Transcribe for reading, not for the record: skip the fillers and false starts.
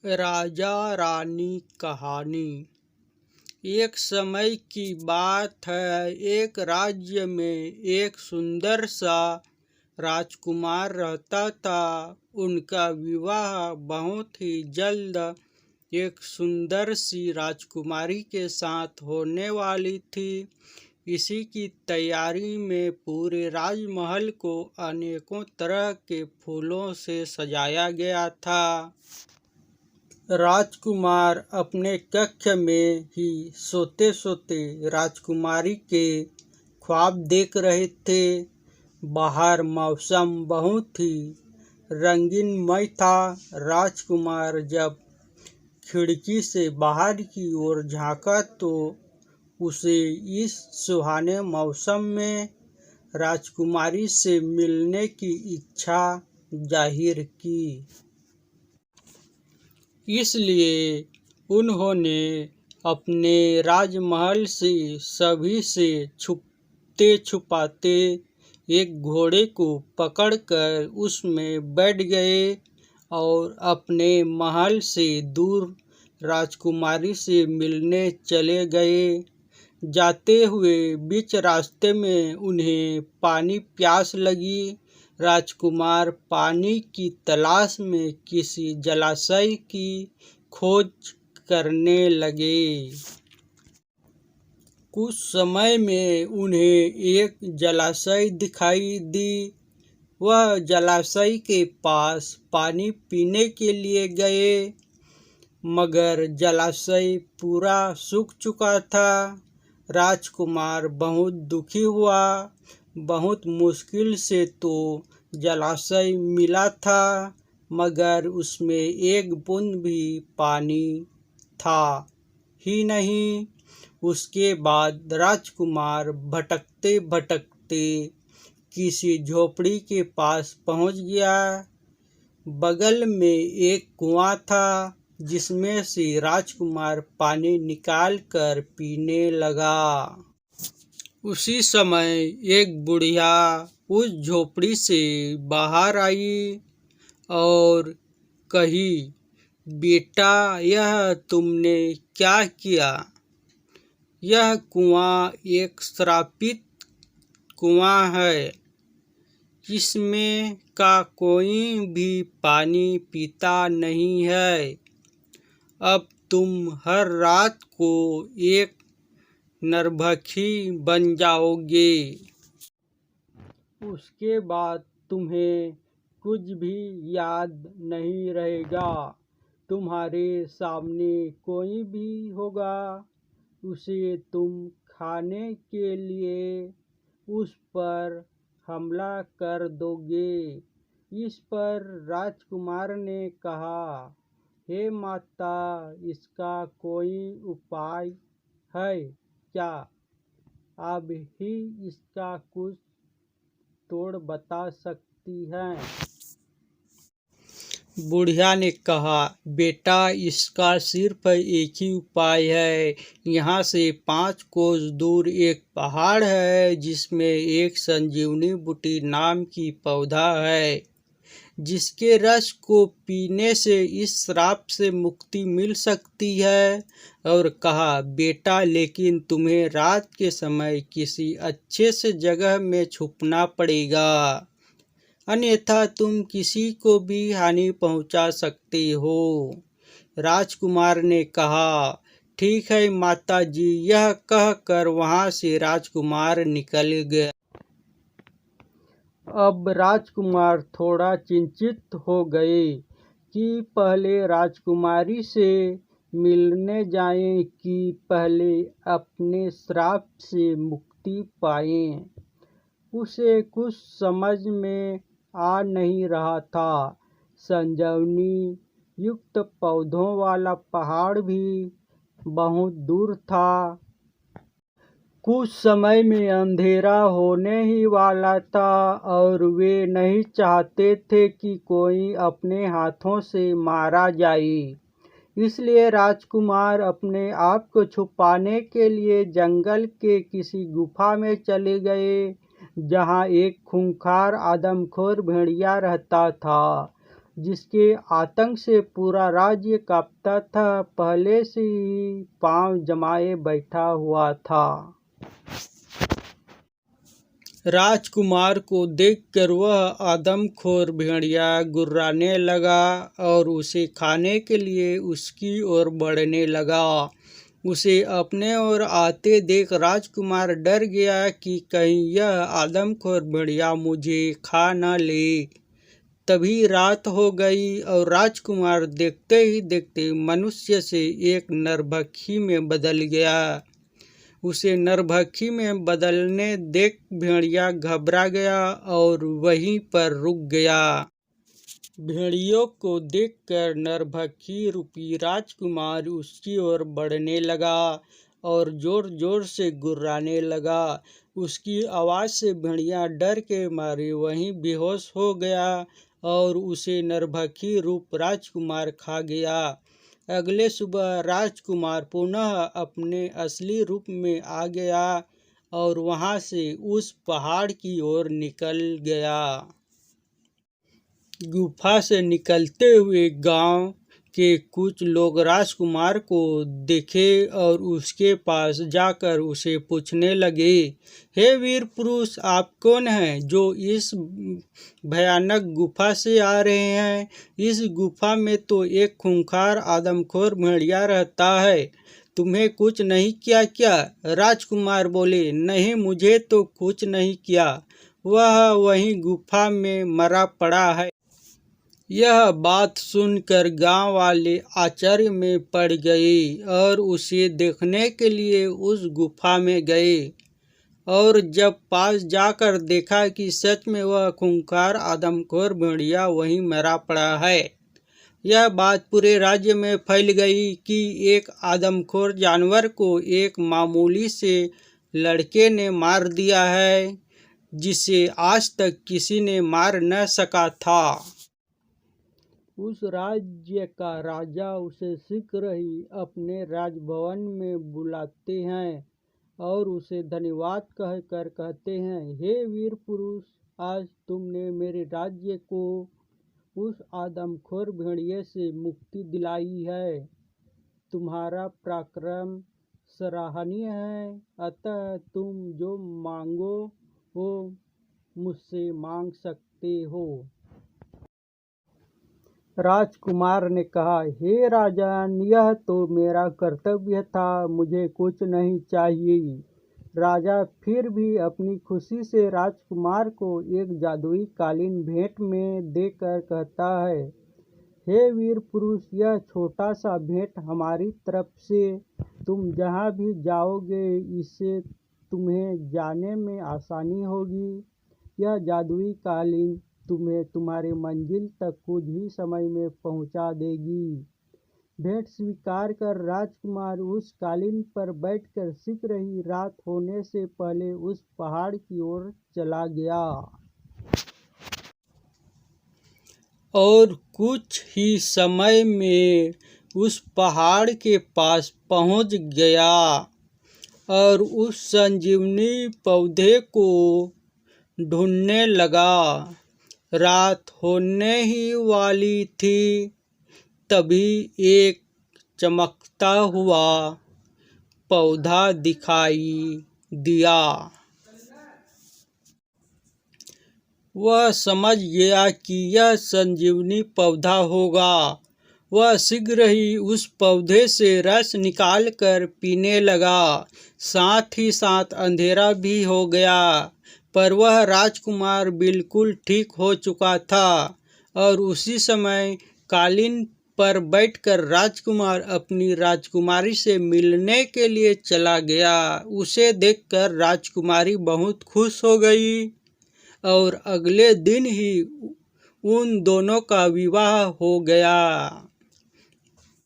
राजा रानी कहानी। एक समय की बात है, एक राज्य में एक सुंदर सा राजकुमार रहता था। उनका विवाह बहुत ही जल्द एक सुंदर सी राजकुमारी के साथ होने वाली थी। इसी की तैयारी में पूरे राजमहल को अनेकों तरह के फूलों से सजाया गया था। राजकुमार अपने कक्ष में ही सोते सोते राजकुमारी के ख्वाब देख रहे थे। बाहर मौसम बहुत ही रंगीनमय था। राजकुमार जब खिड़की से बाहर की ओर झांका तो उसे इस सुहाने मौसम में राजकुमारी से मिलने की इच्छा जाहिर की। इसलिए उन्होंने अपने राजमहल से सभी से छुपते छुपाते एक घोड़े को पकड़कर उसमें बैठ गए और अपने महल से दूर राजकुमारी से मिलने चले गए। जाते हुए बीच रास्ते में उन्हें पानी प्यास लगी। राजकुमार पानी की तलाश में किसी जलाशय की खोज करने लगे। कुछ समय में उन्हें एक जलाशय दिखाई दी। वह जलाशय के पास पानी पीने के लिए गए, मगर जलाशय पूरा सूख चुका था। राजकुमार बहुत दुखी हुआ। बहुत मुश्किल से तो जलाशय मिला था, मगर उसमें एक बूंद भी पानी था ही नहीं। उसके बाद राजकुमार भटकते भटकते किसी झोपड़ी के पास पहुंच गया। बगल में एक कुआं था, जिसमें से राजकुमार पानी निकाल कर पीने लगा। उसी समय एक बुढ़िया उस झोपड़ी से बाहर आई और कही, बेटा, यह तुमने क्या किया? यह कुआं एक श्रापित कुआं है। इसमें का कोई भी पानी पीता नहीं है। अब तुम हर रात को एक नरभक्षी बन जाओगे। उसके बाद तुम्हें कुछ भी याद नहीं रहेगा। तुम्हारे सामने कोई भी होगा, उसे तुम खाने के लिए उस पर हमला कर दोगे। इस पर राजकुमार ने कहा, हे माता, इसका कोई उपाय है क्या? आप ही इसका कुछ तोड़ बता सकती हैं। बुढ़िया ने कहा, बेटा, इसका सिर्फ एक ही उपाय है। यहाँ से 5 कोस दूर एक पहाड़ है, जिसमें एक संजीवनी बूटी नाम की पौधा है, जिसके रस को पीने से इस श्राप से मुक्ति मिल सकती है। और कहा, बेटा, लेकिन तुम्हें रात के समय किसी अच्छे से जगह में छुपना पड़ेगा, अन्यथा तुम किसी को भी हानि पहुंचा सकते हो। राजकुमार ने कहा, ठीक है माता जी। यह कहकर वहां से राजकुमार निकल गया। अब राजकुमार थोड़ा चिंतित हो गए कि पहले राजकुमारी से मिलने जाएं कि पहले अपने श्राप से मुक्ति पाएं। उसे कुछ समझ में आ नहीं रहा था। संजीवनी युक्त पौधों वाला पहाड़ भी बहुत दूर था। कुछ समय में अंधेरा होने ही वाला था और वे नहीं चाहते थे कि कोई अपने हाथों से मारा जाए। इसलिए राजकुमार अपने आप को छुपाने के लिए जंगल के किसी गुफा में चले गए, जहां एक खूंखार आदमखोर भेड़िया रहता था। जिसके आतंक से पूरा राज्य कांपता था, पहले से ही पांव जमाए बैठा हुआ था। राजकुमार को देखकर वह आदमखोर भेड़िया गुर्राने लगा और उसे खाने के लिए उसकी ओर बढ़ने लगा। उसे अपने ओर आते देख राजकुमार डर गया कि कहीं यह आदमखोर भेड़िया मुझे खा न ले। तभी रात हो गई और राजकुमार देखते ही देखते मनुष्य से एक नरभक्षी में बदल गया। उसे नरभक्षी में बदलने देख भेड़िया घबरा गया और वहीं पर रुक गया। भेड़ियों को देखकर नरभक्षी रूपी राजकुमार उसकी ओर बढ़ने लगा और जोर जोर से गुर्राने लगा। उसकी आवाज़ से भेड़िया डर के मारे वहीं बेहोश हो गया और उसे नरभक्षी रूप राजकुमार खा गया। अगले सुबह राजकुमार पुनः अपने असली रूप में आ गया और वहां से उस पहाड़ की ओर निकल गया। गुफा से निकलते हुए गांव के कुछ लोग राजकुमार को देखे और उसके पास जाकर उसे पूछने लगे, हे वीर पुरुष, आप कौन हैं जो इस भयानक गुफा से आ रहे हैं? इस गुफा में तो एक खूंखार आदमखोर भेड़िया रहता है, तुम्हें कुछ नहीं किया क्या? राजकुमार बोले, नहीं, मुझे तो कुछ नहीं किया, वह वहीं गुफा में मरा पड़ा है। यह बात सुनकर गांव वाले आश्चर्य में पड़ गए और उसे देखने के लिए उस गुफा में गए और जब पास जाकर देखा कि सच में वह खूंखार आदमखोर भेड़िया वहीं मरा पड़ा है। यह बात पूरे राज्य में फैल गई कि एक आदमखोर जानवर को एक मामूली से लड़के ने मार दिया है, जिसे आज तक किसी ने मार न सका था। उस राज्य का राजा उसे शीघ्र ही अपने राजभवन में बुलाते हैं और उसे धन्यवाद कहकर कहते हैं, हे वीर पुरुष, आज तुमने मेरे राज्य को उस आदमखोर भेड़िए से मुक्ति दिलाई है। तुम्हारा पराक्रम सराहनीय है, अतः तुम जो मांगो वो मुझसे मांग सकते हो। राजकुमार ने कहा, हे राजन, यह तो मेरा कर्तव्य था, मुझे कुछ नहीं चाहिए। राजा फिर भी अपनी खुशी से राजकुमार को एक जादुई कालीन भेंट में देकर कहता है, हे वीर पुरुष, यह छोटा सा भेंट हमारी तरफ से, तुम जहाँ भी जाओगे इससे तुम्हें जाने में आसानी होगी। यह जादुई कालीन तुम्हें तुम्हारी मंजिल तक कुछ ही समय में पहुंचा देगी। भेंट स्वीकार कर राजकुमार उस कालीन पर बैठकर शीघ्र ही रात होने से पहले उस पहाड़ की ओर चला गया और कुछ ही समय में उस पहाड़ के पास पहुंच गया और उस संजीवनी पौधे को ढूंढने लगा। रात होने ही वाली थी, तभी एक चमकता हुआ पौधा दिखाई दिया। वह समझ गया कि यह संजीवनी पौधा होगा। वह शीघ्र ही उस पौधे से रस निकालकर पीने लगा। साथ ही साथ अंधेरा भी हो गया, पर वह राजकुमार बिल्कुल ठीक हो चुका था और उसी समय कालीन पर बैठकर राजकुमार अपनी राजकुमारी से मिलने के लिए चला गया। उसे देखकर राजकुमारी बहुत खुश हो गई और अगले दिन ही उन दोनों का विवाह हो गया।